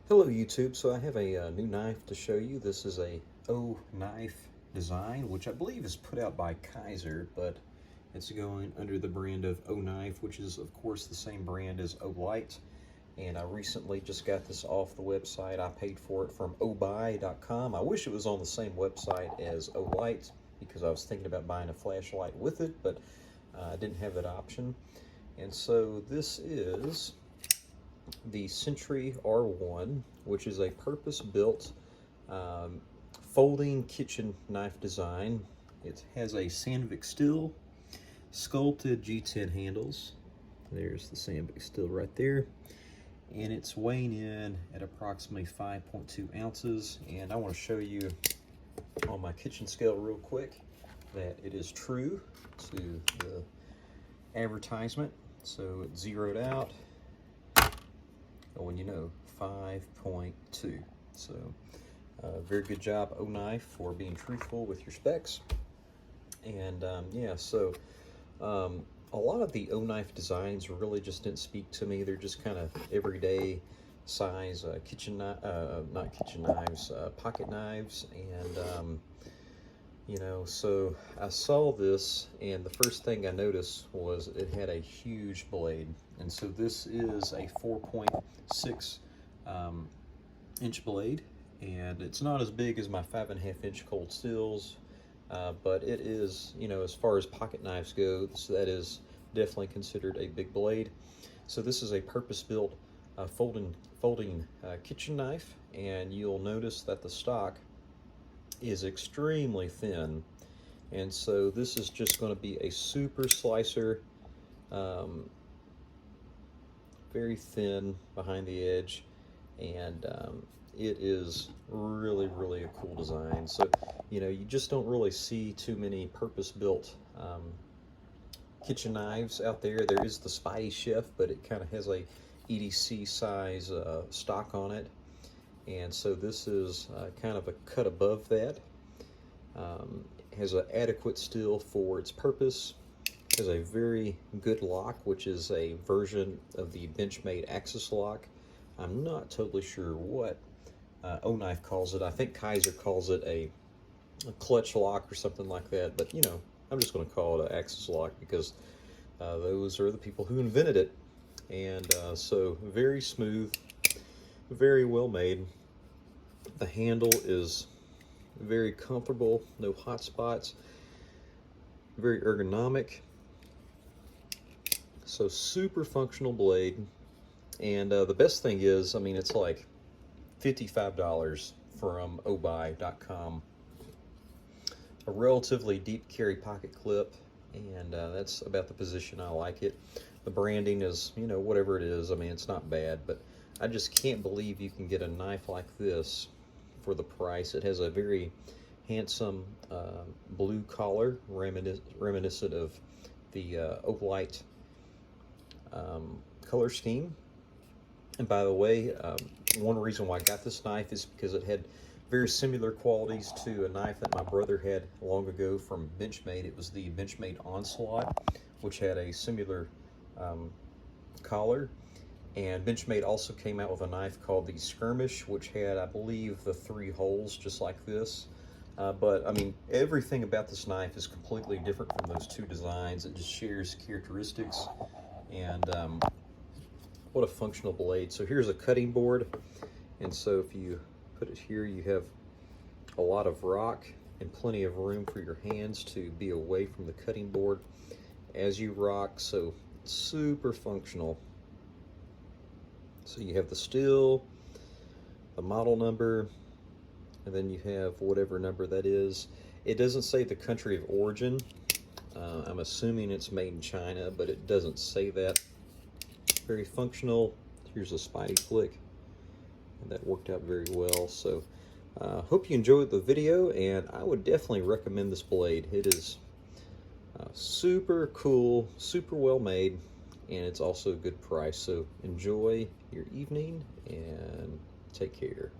Hello YouTube, so I have a new knife to show you. This is a Oknife design, which I believe is put out by Kaiser, but it's going under the brand of Oknife, which is of course the same brand as Olight. And I recently just got this off the website. I paid for it from obuy.com. I wish it was on the same website as Olight because I was thinking about buying a flashlight with it, but I didn't have that option. And so this is the Sentry R1, which is a purpose-built folding kitchen knife design. It has a Sandvik steel, sculpted G10 handles. There's the Sandvik steel right there. And it's weighing in at approximately 5.2 ounces. And I want to show you on my kitchen scale real quick that it is true to the advertisement. So it's zeroed out. When you know, 5.2. So very good job, Oknife, for being truthful with your specs. And yeah, so a lot of the Oknife designs really just didn't speak to me. They're just kind of everyday size kitchen not kitchen knives, pocket knives. And you know, so I saw this, and the first thing I noticed was it had a huge blade. And so this is a 4.6 inch blade, and it's not as big as my 5.5 inch cold steels, but it is, you know, as far as pocket knives go, that is definitely considered a big blade. So this is a purpose-built folding kitchen knife, and you'll notice that the stock is extremely thin, and so this is just going to be a super slicer, very thin behind the edge, and it is really a cool design. So you know, you just don't really see too many purpose-built kitchen knives out there. There is the Spidey Chef, but it kind of has a EDC size stock on it. And so this is kind of a cut above that. Has an adequate steel for its purpose. Has a very good lock, which is a version of the Benchmade Axis lock. I'm not totally sure what Oknife calls it. I think Kaiser calls it a clutch lock or something like that. But you know, I'm just going to call it an Axis lock because those are the people who invented it. And so very smooth, very well made. The handle is very comfortable, no hot spots, very ergonomic. So super functional blade. And the best thing is, I mean, it's like $55 from obuy.com. A relatively deep carry pocket clip, and that's about the position I like it. The branding is, you know, whatever it is. I mean, it's not bad, but I just can't believe you can get a knife like this for the price. It has a very handsome blue collar, reminiscent of the Olight color scheme. And by the way, one reason why I got this knife is because it had very similar qualities to a knife that my brother had long ago from Benchmade. It was the Benchmade Onslaught, which had a similar collar. And Benchmade also came out with a knife called the Skirmish, which had, I believe, the 3 holes just like this. But I mean, everything about this knife is completely different from those two designs. It just shares characteristics. And what a functional blade. So here's a cutting board, and so if you put it here, you have a lot of rock and plenty of room for your hands to be away from the cutting board as you rock. So super functional. So you have the steel, the model number, and then you have whatever number that is. It doesn't say the country of origin. I'm assuming it's made in China, but it doesn't say that. Very functional. Here's a Spidey flick, and that worked out very well. So hope you enjoyed the video, and I would definitely recommend this blade. It is super cool, super well made, and it's also a good price. So enjoy your evening and take care.